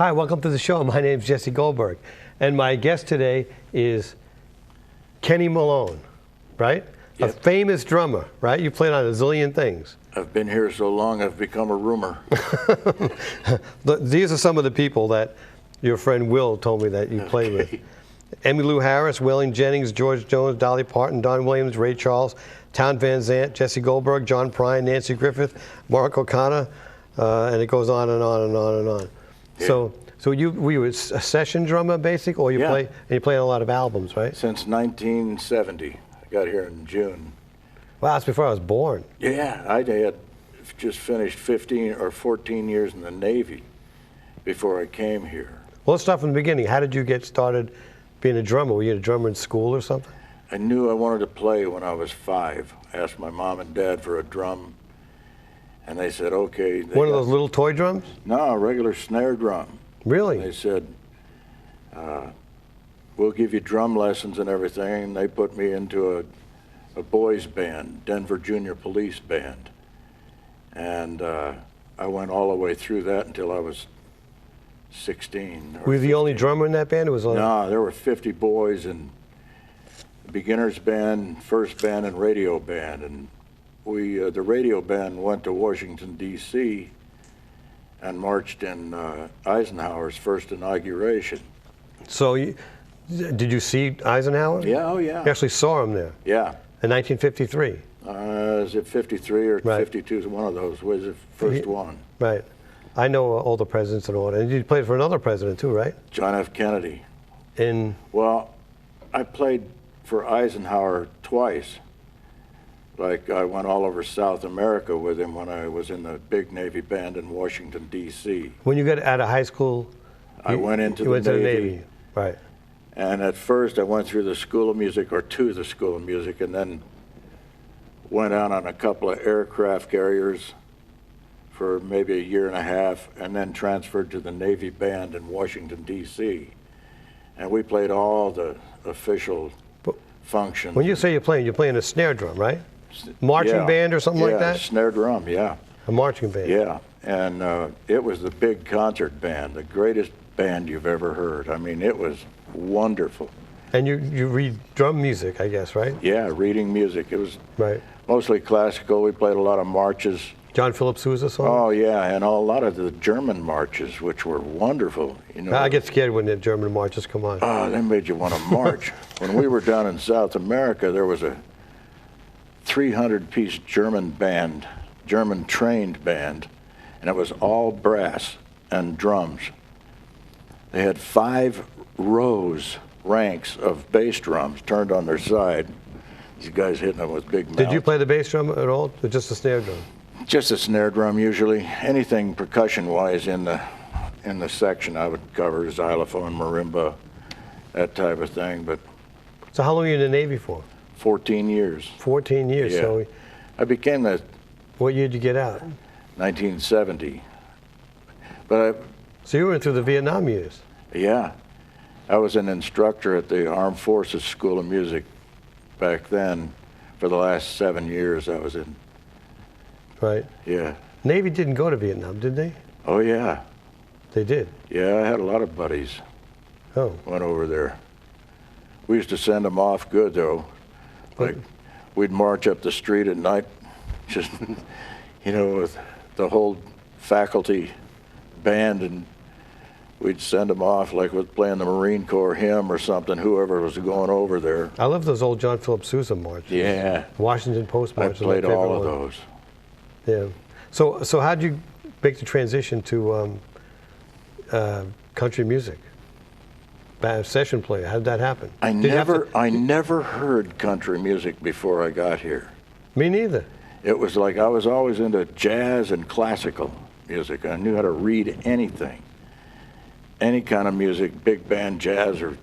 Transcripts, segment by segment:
Hi, welcome to the show. My name's Jesse Goldberg, and my guest today is Kenny Malone, right? Yep. A famous drummer, right? You played on a zillion things. I've been here so long, I've become a rumor. These are some of the people that your friend Will told me that you played with. Emmylou Harris, Waylon Jennings, George Jones, Dolly Parton, Don Williams, Ray Charles, Town Van Zandt, Jesse Goldberg, John Prine, Nancy Griffith, Mark O'Connor, and it goes on and on and on and on. Yeah. So were you a session drummer, basically, or you play on a lot of albums, right? Since 1970. I got here in June. Wow, that's before I was born. Yeah, I had just finished 15 or 14 years in the Navy before I came here. Well, let's start from the beginning. How did you get started being a drummer? Were you a drummer in school or something? I knew I wanted to play when I was 5. I asked my mom and dad for a drum, and they said, okay. One of those little toy drums? No, a regular snare drum. Really? They said, we'll give you drum lessons and everything, and they put me into a boys band, Denver Junior Police Band. And I went all the way through that until I was 16. Were you the only drummer in that band? It was No, there were 50 boys in beginners band, first band, and radio band. And we, the radio band went to Washington, D.C. and marched in Eisenhower's first inauguration. So did you see Eisenhower? Yeah, oh yeah. You actually saw him there? Yeah. In 1953? Is it 53 or 52? One of those was the first one. Right. I know all the presidents and all that. And you played for another president too, right? John F. Kennedy. Well, I played for Eisenhower twice. Like I went all over South America with him when I was in the big Navy band in Washington, D.C. When you got out of high school, I went into the Navy. Right. And at first I went through the School of Music, or to the School of Music, and then went out on a couple of aircraft carriers for maybe a year and a half, and then transferred to the Navy band in Washington, D.C. And we played all the official functions. When you say you're playing a snare drum, right? Marching band or something like that? Yeah, snare drum, yeah. A marching band. Yeah, and it was the big concert band, the greatest band you've ever heard. I mean, it was wonderful. And you read drum music, I guess, right? Yeah, reading music. It was right. Mostly classical. We played a lot of marches. John Philip Sousa songs? Oh, yeah, and a lot of the German marches, which were wonderful. You know, I get scared when the German marches come on. Oh, they made you want to march. When we were down in South America, there was a 300-piece German band, German-trained band, and it was all brass and drums. They had 5 ranks of bass drums turned on their side. These guys hitting them with big mouths. Did you play the bass drum at all, or just the snare drum? Just a snare drum usually. Anything percussion-wise in the section I would cover, xylophone, marimba, that type of thing. But so how long were you in the Navy for? 14 years. 14 years. Yeah. So I became the. What year did you get out? 1970. But so you went through the Vietnam years. Yeah, I was an instructor at the Armed Forces School of Music back then. For the last 7 years, I was in. Right. Yeah. Navy didn't go to Vietnam, did they? Oh, yeah. They did? Yeah, I had a lot of buddies. Oh. Went over there. We used to send them off good, though. Like, we'd march up the street at night, just, you know, with the whole faculty band, and we'd send them off like with playing the Marine Corps hymn or something, whoever was going over there. I love those old John Philip Sousa marches. Yeah. Washington Post marches. I played all of those. Yeah. So how did you make the transition to country music? Session player, how did that happen? I never heard country music before I got here. Me neither. It was like I was always into jazz and classical music. I knew how to read anything. Any kind of music, big band jazz or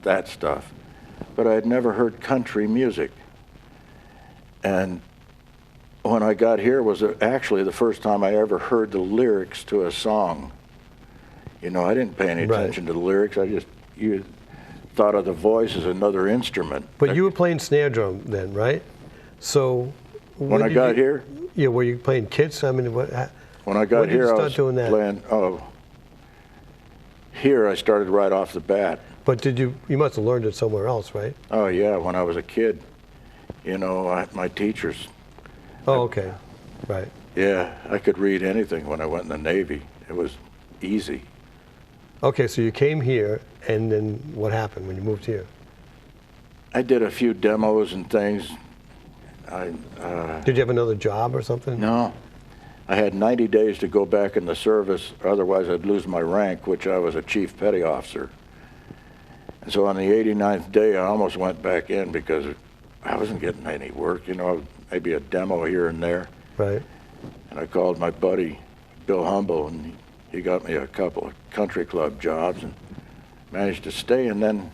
that stuff. But I had never heard country music. And when I got here was actually the first time I ever heard the lyrics to a song. You know, I didn't pay any attention to the lyrics. You thought of the voice as another instrument. But you were playing snare drum then, right? So when I got here? Yeah, were you playing kits? I mean, when I got here, I was doing that? playing, here I started right off the bat. But you must have learned it somewhere else, right? Oh yeah, when I was a kid, you know, my teachers. Oh, okay, right. Yeah, I could read anything when I went in the Navy. It was easy. Okay, so you came here, and then what happened when you moved here? I did a few demos and things. Did you have another job or something? No. I had 90 days to go back in the service, otherwise I'd lose my rank, which I was a chief petty officer. And so on the 89th day, I almost went back in because I wasn't getting any work, you know, maybe a demo here and there. Right. And I called my buddy, Bill Humble, and he got me a couple of country club jobs and managed to stay. And then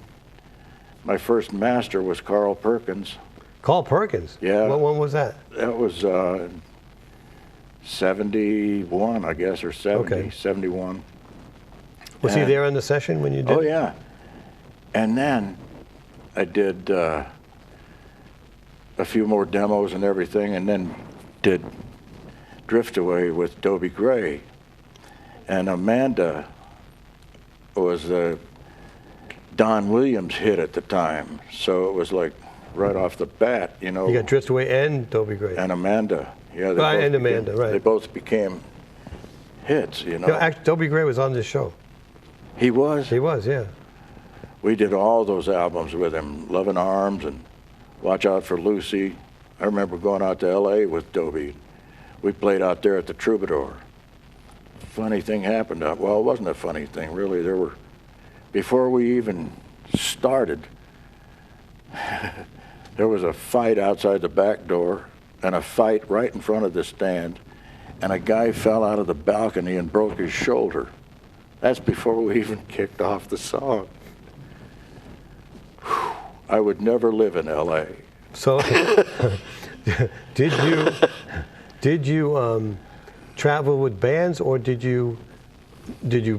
my first master was Carl Perkins. Carl Perkins? Yeah. What one was that? That was 71, I guess, or 70, Okay. 71. Was he there in the session when you did? Oh, yeah. And then I did a few more demos and everything, and then did Drift Away with Dobie Gray. And Amanda was a Don Williams hit at the time, so it was like right off the bat, you know. You got Drift Away and Dobie Gray. And Amanda. Yeah, Right, and Amanda, right. They both became hits, you know. No, actually, Dobie Gray was on this show. He was? He was, yeah. We did all those albums with him, Love in Arms and Watch Out for Lucy. I remember going out to L.A. with Dobie. We played out there at the Troubadour. Funny thing happened. Well, it wasn't a funny thing, really. Before we even started, there was a fight outside the back door and a fight right in front of the stand, and a guy fell out of the balcony and broke his shoulder. That's before we even kicked off the song. Whew. I would never live in L.A. So, did you travel with bands, or did you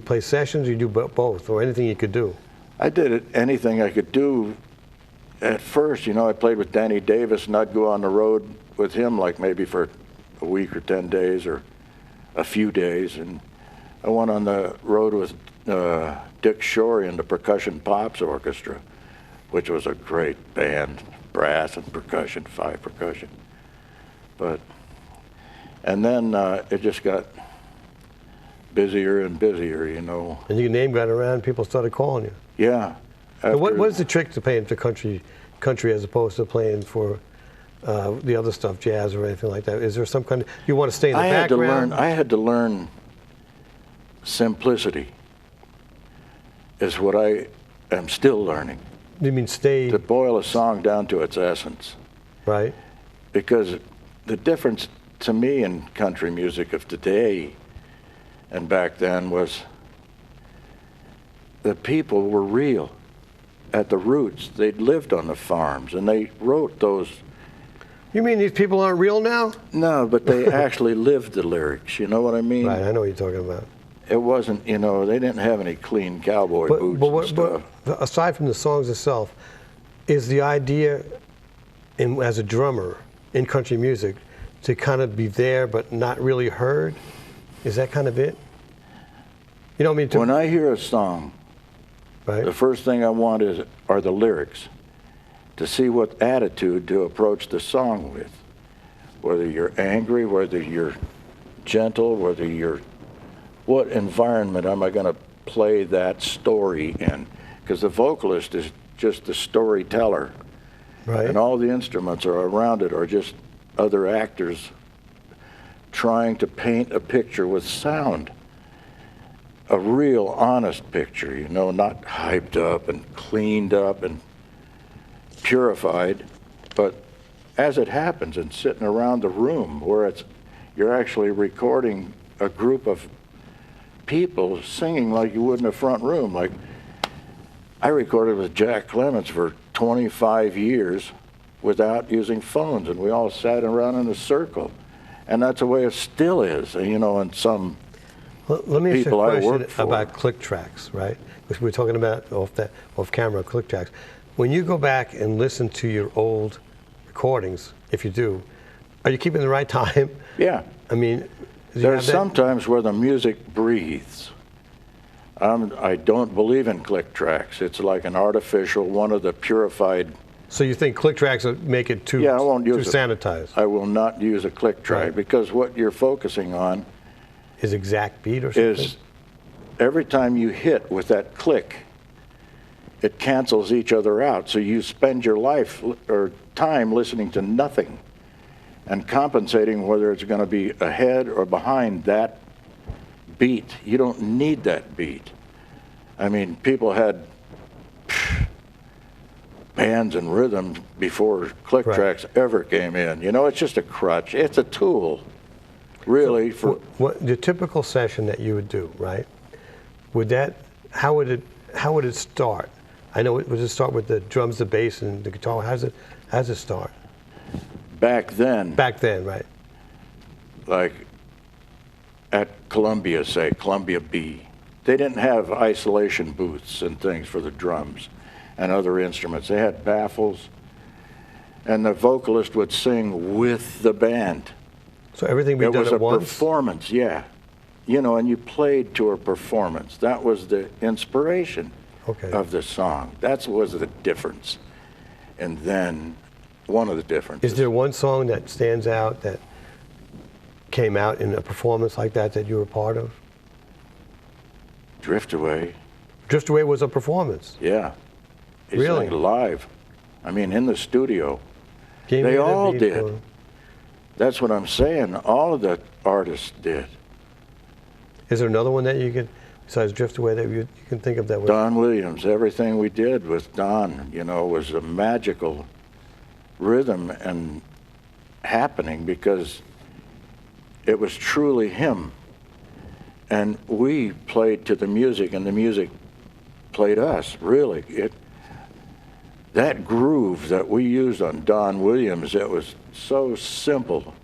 play sessions? Or you do both, or anything you could do? I did anything I could do. At first, you know, I played with Danny Davis, and I'd go on the road with him, like maybe for a week or 10 days or a few days. And I went on the road with Dick Shorey and the Percussion Pops Orchestra, which was a great band, brass and percussion, 5 percussion. And then it just got busier and busier, you know. And your name got around, people started calling you. Yeah. What is the trick to playing for country as opposed to playing for the other stuff, jazz or anything like that? Is there some kind of, you want to stay in the background? I had to learn simplicity is what I am still learning. You mean stay? To boil a song down to its essence. Right. Because the difference to me in country music of today and back then was the people were real at the roots. They'd lived on the farms and they wrote those. You mean these people aren't real now? No, but they actually lived the lyrics, you know what I mean? Right, I know what you're talking about. It wasn't, you know, they didn't have any clean cowboy boots and stuff. But aside from the songs itself, is the idea as a drummer in country music to kind of be there but not really heard? Is that kind of it? You know what I mean? When I hear a song, right, the first thing I want are the lyrics, to see what attitude to approach the song with. Whether you're angry, whether you're gentle, whether you're, what environment am I going to play that story in? Because the vocalist is just the storyteller. right. And all the instruments are around it are just other actors trying to paint a picture with sound. A real honest picture, you know, not hyped up and cleaned up and purified, but as it happens and sitting around the room where you're actually recording a group of people singing like you would in a front room. Like I recorded with Jack Clements for 25 years without using phones, and we all sat around in a circle, and that's the way it still is, you know, in some Let me ask you people a I question work for. about click tracks, right? Because we're talking about off camera click tracks. When you go back and listen to your old recordings, if you do, are you keeping the right time? Yeah. I mean, There's sometimes where the music breathes. I don't believe in click tracks. It's like an artificial, one of the purified. So you think click tracks would make it too, Yeah, I won't use too sanitized? I will not use a click track, Right. because what you're focusing on Is exact beat or something? is every time you hit with that click, it cancels each other out. So you spend your life or time listening to nothing and compensating whether it's going to be ahead or behind that beat. You don't need that beat. I mean, people had bands and rhythms before click Right. tracks ever came in. You know, it's just a crutch. It's a tool, really. What the typical session that you would do, right? How would it start? I know would it start with the drums, the bass, and the guitar? How's it start? Back then, Right? like at Columbia, say, Columbia B, they didn't have isolation booths and things for the drums and other instruments. They had baffles, and the vocalist would sing with the band. So everything we done was at a once. performance, yeah. You know, and you played to a performance. That was the inspiration Okay. of the song. That was the difference. And then one of the differences. Is there one song that stands out that came out in a performance like that you were part of? Drift Away, Drift Away was a performance. yeah. He Really? sang live. I mean, in the studio. Gave They me that all beat did. for- That's what I'm saying. All of the artists did. Is there another one that you could, besides Drift Away, that you can think of that was? Don Williams, everything we did with Don, you know, was a magical rhythm and happening because it was truly him. And we played to the music, and the music played us, really. That groove that we used on Don Williams, it was so simple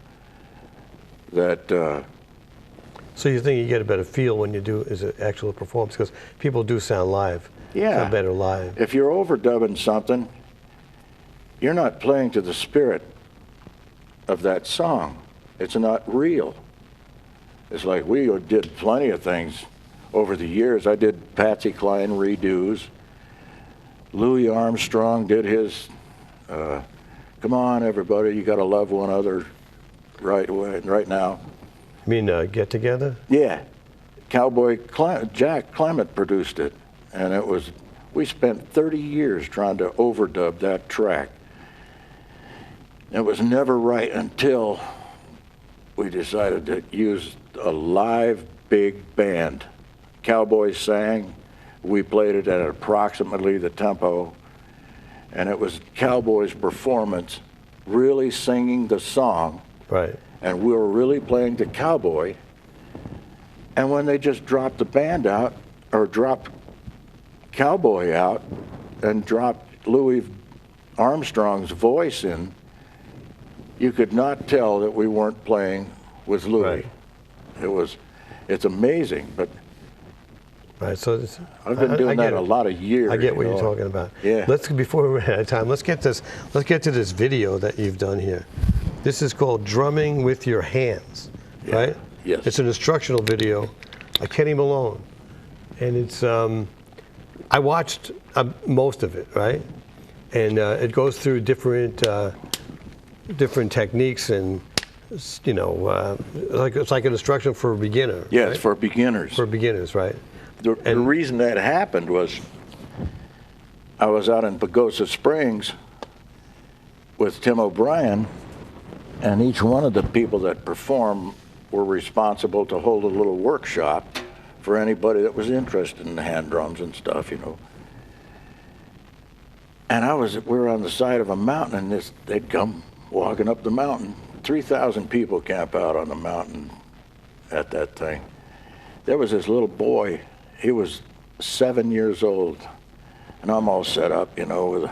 that So you think you get a better feel when you do is an actual performance because people do sound live. Yeah. Sound better live. if you're overdubbing something, you're not playing to the spirit of that song. It's not real. It's like we did plenty of things over the years. I did Patsy Cline redos. Louis Armstrong did his, come on everybody, you gotta love one another right away, right now. You mean Get Together? Yeah, Jack Clement produced it, and we spent 30 years trying to overdub that track. It was never right until we decided to use a live big band. Cowboys sang, we played it at approximately the tempo, and it was Cowboys' performance, really singing the song, Right. and we were really playing to Cowboy. And when they just dropped the band out, or dropped Cowboy out, and dropped Louis Armstrong's voice in, you could not tell that we weren't playing with Louis. Right. It's amazing, but Right. So I've been doing get that a it. lot of years. I get what you you're know. talking about. Yeah. Before we run out of time, let's get to this video that you've done here. This is called Drumming with Your Hands, Yeah. right? Yes. It's an instructional video by Kenny Malone. And it's, I watched most of it, right? And it goes through different techniques and, you know, it's like an instruction for a beginner. Yes, right? for beginners. For beginners, right? The reason that happened was I was out in Pagosa Springs with Tim O'Brien, and each one of the people that perform were responsible to hold a little workshop for anybody that was interested in the hand drums and stuff, you know. And we were on the side of a mountain, and they'd come walking up the mountain. 3,000 people camp out on the mountain at that thing. There was this little boy. He was 7 years old, and I'm all set up, you know,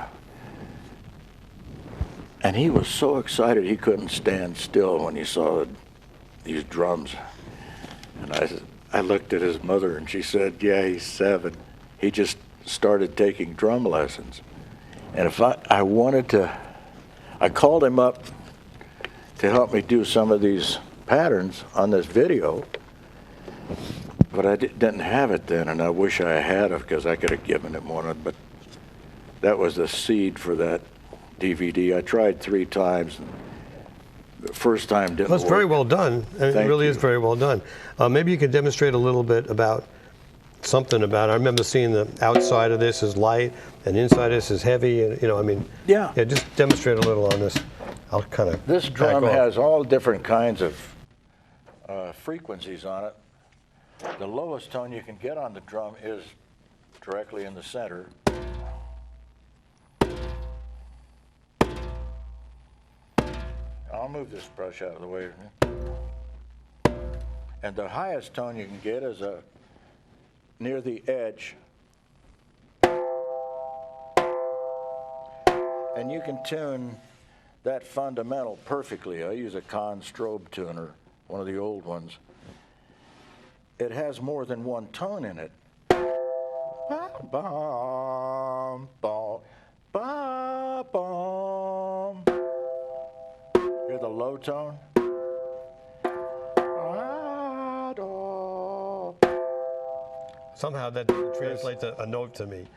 and he was so excited he couldn't stand still when he saw these drums. And I looked at his mother, and she said, "Yeah, he's 7. He just started taking drum lessons." And if I wanted to, I called him up to help me do some of these patterns on this video. But I didn't have it then, and I wish I had, because I could have given it one. But that was the seed for that DVD. I tried 3 times. And the first time didn't Well, it's work. very well done. It Thank really you. is very well done. Maybe you could demonstrate a little bit about something about it. I remember seeing the outside of this is light and inside this is heavy. And, I mean, Yeah. just demonstrate a little on this. I'll kind of. This drum has all different kinds of frequencies on it. The lowest tone you can get on the drum is directly in the center. I'll move this brush out of the way. And the highest tone you can get is near the edge. And you can tune that fundamental perfectly. I use a Conn strobe tuner, one of the old ones. It has more than one tone in it. Ba-bum, ba, ba-bum. Hear the low tone? Somehow that translates a note to me.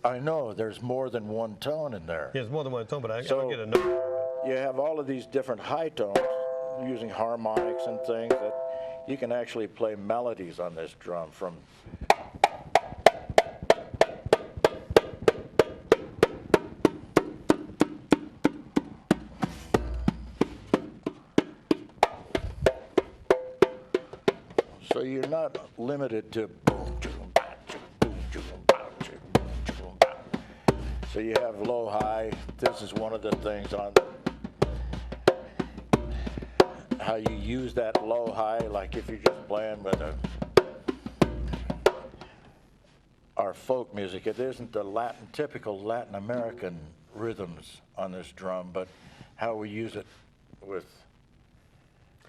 I know, there's more than one tone in there. Yeah, there's more than one tone, but I don't get a note. You have all of these different high tones using harmonics and things that you can actually play melodies on this drum from. So you're not limited to boom, boom, boom, boom, boom. So you have low, high. This is one of the things on how you use that low, high, like if you're just playing with our folk music. It isn't the typical Latin American rhythms on this drum, but how we use it with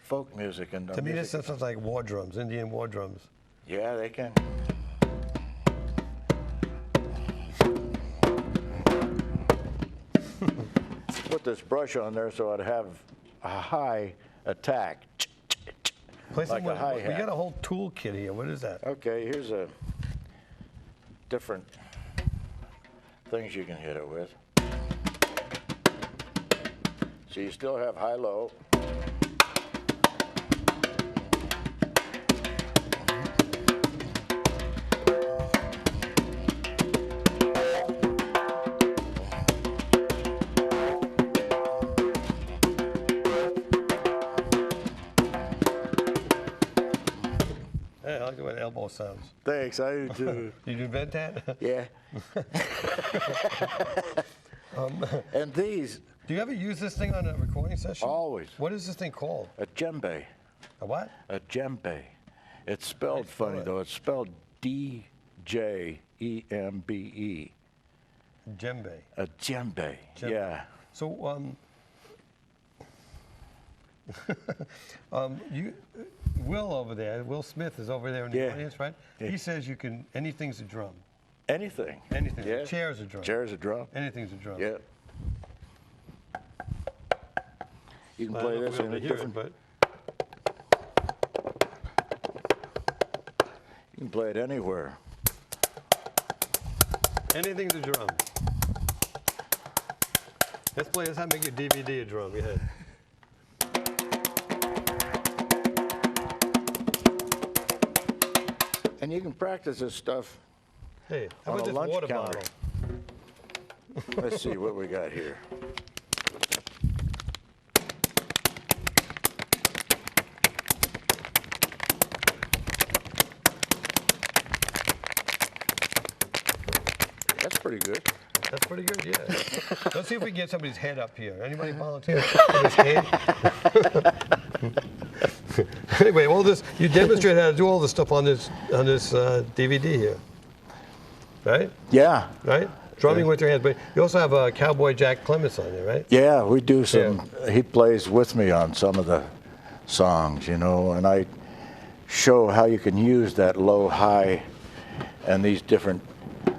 folk music. And To me, this sounds like war drums, Indian war drums. Yeah, they can. Put this brush on there so I'd have a high attack. Play Like a hi-hat. We got a whole toolkit here. What is that? Okay, here's a different things you can hit it with. So you still have high-low. Hey, I like the way the elbow sounds. Thanks, I do too. Did you invent that? Yeah. And these, Do you ever use this thing on a recording session? always, What is this thing called? a djembe. A what? A djembe. It's spelled spell funny it? though. It's spelled D-J-E-M-B-E. Djembe. A djembe. Djembe. Yeah. So, Will over there, Will Smith is over there in the Yeah. audience, right? Yeah. He says you can, anything's a drum. Anything. Anything. Yeah. A chair's a drum. Chair's a drum. Anything's a drum. Yeah. You can I play don't know this if in we'll a be able to different. hear it, You can play it anywhere. but anything's a drum. Let's have make your DVD a drum. Go ahead. And you can practice this stuff. Hey, how On about a this lunch water counter. bottle? Let's see what we got here. That's pretty good. That's pretty good, yeah. Let's see if we can get somebody's head up here. Anybody volunteer for his head? Anyway, all this, you demonstrate how to do all this stuff on this DVD here, right? Yeah. Right? Drumming with your hands, but you also have Cowboy Jack Clements on there, right? Yeah, we do some. He plays with me on some of the songs, and I show how you can use that low, high, and these different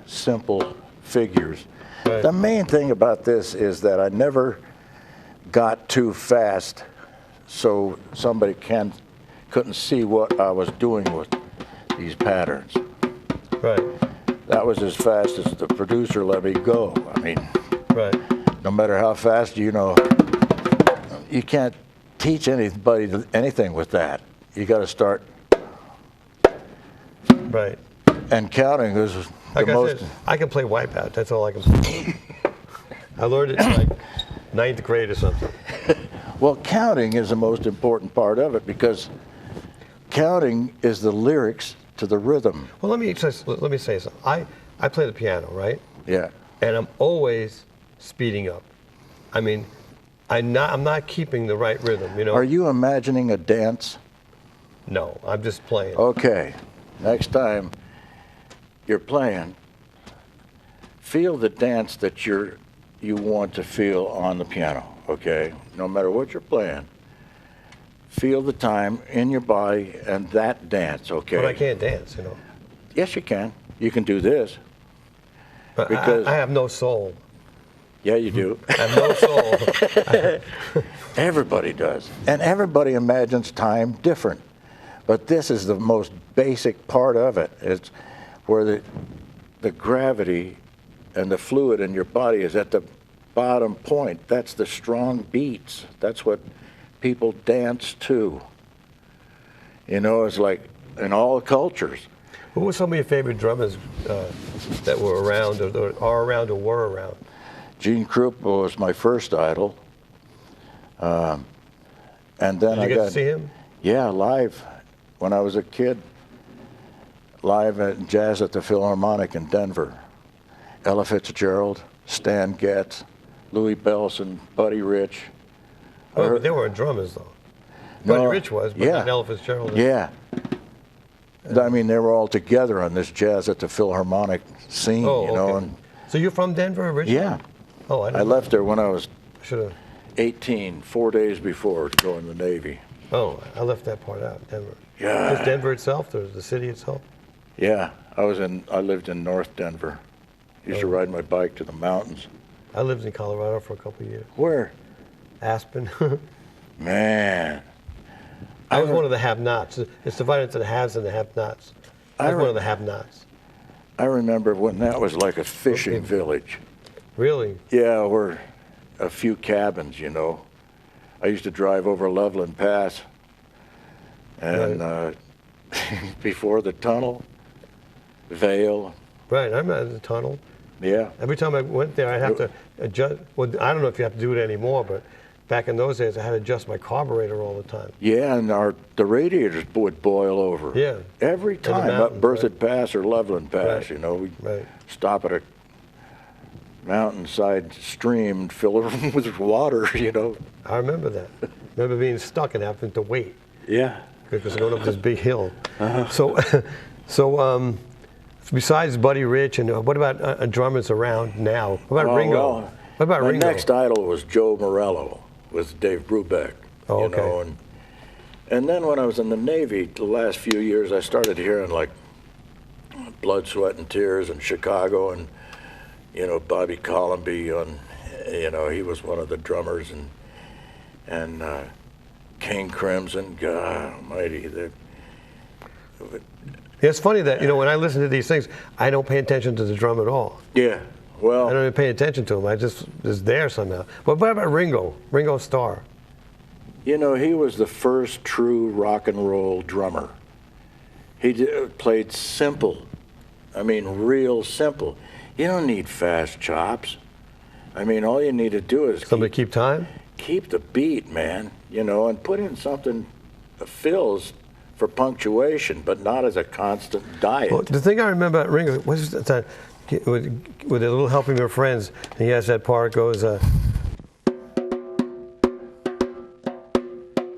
simple figures. Right. The main thing about this is that I never got too fast so somebody couldn't see what I was doing with these patterns. Right. That was as fast as the producer let me go. I mean, Right. no matter how fast, you can't teach anybody anything with that. You got to start. Right. And counting is Like the most. I said, I can play Wipeout. That's all I can play. I learned it in like 9th grade or something. Well, counting is the most important part of it because counting is the lyrics to the rhythm. Well, let me say something. I play the piano, right? Yeah. And I'm always speeding up. I mean, I'm not keeping the right rhythm, you know? Are you imagining a dance? No, I'm just playing. Okay. Next time you're playing, feel the dance that you want to feel on the piano, okay? No matter what you're playing, feel the time in your body and that dance, okay? But I can't dance, you know? Yes, you can. You can do this. But Because- I have no soul. Yeah, you do. I have no soul. Everybody does. And everybody imagines time different. But this is the most basic part of it. It's where the gravity and the fluid in your body is at the bottom point. That's the strong beats. That's what people dance to. You know, it's like in all cultures. Who were some of your favorite drummers that were around or are around or were around? Gene Krupa was my first idol. And then Did you I get got to see him? Yeah, live when I was a kid. Live at Jazz at the Philharmonic in Denver. Ella Fitzgerald, Stan Getz, Louis Bellson, Buddy Rich. Oh, but they weren't drummers, though. Buddy Rich was, but not Ella Fitzgerald. Yeah. I mean, they were all together on this Jazz at the Philharmonic scene, Oh, you know. okay. And So you're from Denver originally? yeah, Oh, I I didn't. left there when I was Should have. 18, 4 days before to go in the Navy. Oh, I left that part out. Denver. Yeah. Just Denver itself, or the city itself? Yeah, I lived in North Denver. Used to ride my bike to the mountains. I lived in Colorado for a couple of years. Where? Aspen. Man. I was one of the have-nots. It's divided into the haves and the have-nots. I was one of the have-nots. I remember when that was like a fishing village. Really? Yeah, we're a few cabins, you know. I used to drive over Loveland Pass, and before the tunnel, Vale. Right, I'm at the tunnel. Yeah. Every time I went there, I'd have to adjust. Well, I don't know if you have to do it anymore, but back in those days, I had to adjust my carburetor all the time. Yeah, and the radiators would boil over. Yeah. Every the time up mountains, Berthoud right. Pass or Loveland Pass, Right. you know, we'd Right. stop at a mountainside stream and fill it with water, you know. I remember that. Remember being stuck and having to wait Yeah. because going up this big hill. So besides Buddy Rich, and what about drummers around now? What about Ringo? Well, What about my Ringo? next idol was Joe Morello with Dave Brubeck. Oh, you okay. know, and then when I was in the Navy, the last few years, I started hearing like Blood, Sweat, and Tears in Chicago, and you know Bobby Colomby on, you know, he was one of the drummers, and King Crimson. God Almighty, It's funny that, you know, when I listen to these things, I don't pay attention to the drum at all. yeah. Well, I don't even pay attention to him. I just is there somehow. But what about Ringo? Ringo Starr. you know, he was the first true rock and roll drummer. He played simple. I mean, real simple. You don't need fast chops. I mean, all you need to do is Somebody keep time? keep the beat, man, you know, and put in something that fills for punctuation, but not as a constant diet. Well, the thing I remember about Ringo was that with a little help from your friends, and he has that part goes, you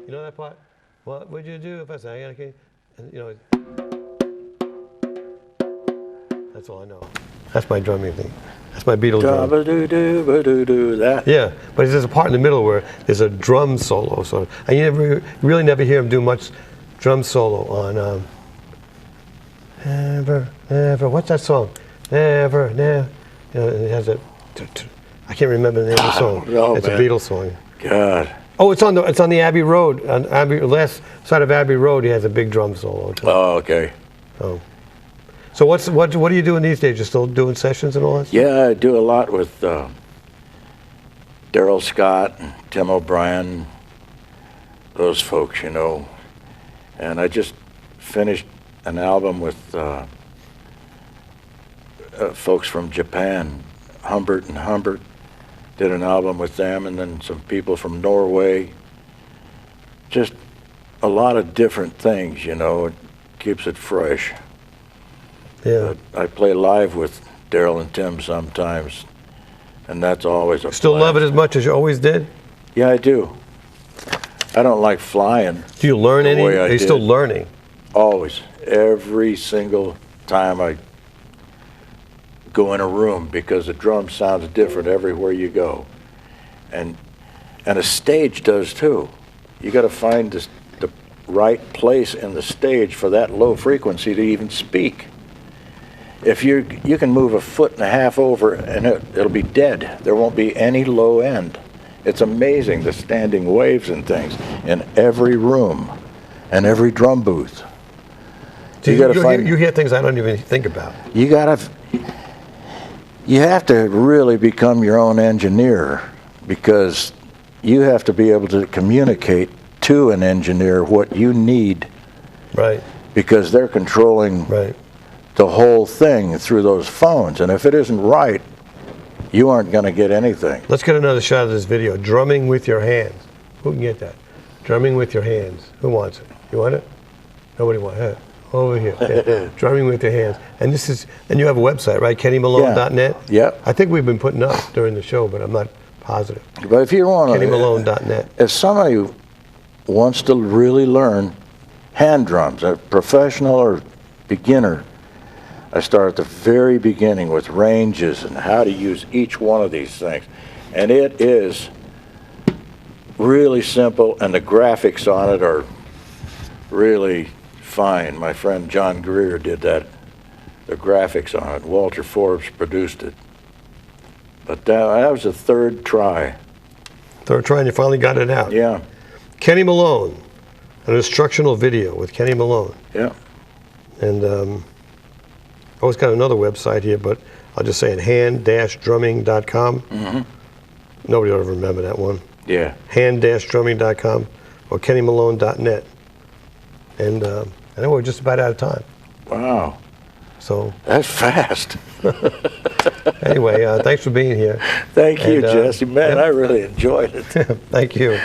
know that part? What would you do if I sang okay? And, you know, that's all I know. That's my drumming thing. That's my Beatle drum. Da-ba-doo-doo-ba-doo-doo, that. Yeah, but there's a part in the middle where there's a drum solo, sort of. And you really never hear him do much drum solo on Never, what's that song? Never. You know, it has a, I can't remember the name of the song. know, It's man. a Beatles song. God. Oh, it's on the Abbey Road, on last side of Abbey Road. He has a big drum solo too. Oh, okay. Oh. So what are you doing these days? You still doing sessions and all that stuff? Yeah, I do a lot with Daryl Scott and Tim O'Brien, those folks, you know. And I just finished an album with folks from Japan, Humbert and Humbert. Did an album with them, and then some people from Norway. Just a lot of different things, you know. It keeps it fresh. Yeah. But I play live with Daryl and Tim sometimes, and that's always a Still blast. love it as much as you always did? Yeah, I do. I don't like flying. Do you learn the any? way I Are you did. still learning? Always. Every single time I go in a room, because the drum sounds different everywhere you go. And a stage does too. You got to find the right place in the stage for that low frequency to even speak. If you can move a foot and a half over and it'll be dead. There won't be any low end. It's amazing, the standing waves and things in every room and every drum booth. You hear things I don't even think about. You have to really become your own engineer, because you have to be able to communicate to an engineer what you need. Right. Because they're controlling the whole thing through those phones. And if it isn't right, you aren't going to get anything. Let's get another shot of this video. Drumming with your hands. Who can get that? Drumming with your hands. Who wants it? You want it? Nobody wants it. Over here. Yeah. Drumming with your hands. And you have a website, right? KennyMalone.net? Yeah. I think we've been putting up during the show, but I'm not positive. But if you want to, KennyMalone.net. if somebody wants to really learn hand drums, a professional or beginner, I start at the very beginning with ranges and how to use each one of these things. And it is really simple, and the graphics on it are really fine. My friend John Greer did the graphics on it. Walter Forbes produced it. But that was the third try. Third try, and you finally got it out. Yeah. Kenny Malone, an instructional video with Kenny Malone. Yeah. And I always got another website here, but I'll just say it, hand-drumming.com. Mm-hmm. Nobody ought to remember that one. Yeah. hand-drumming.com or kennymalone.net. And I know we're just about out of time. Wow. So that's fast. Anyway, thanks for being here. Thank you, Jesse. Man, I really enjoyed it. Thank you.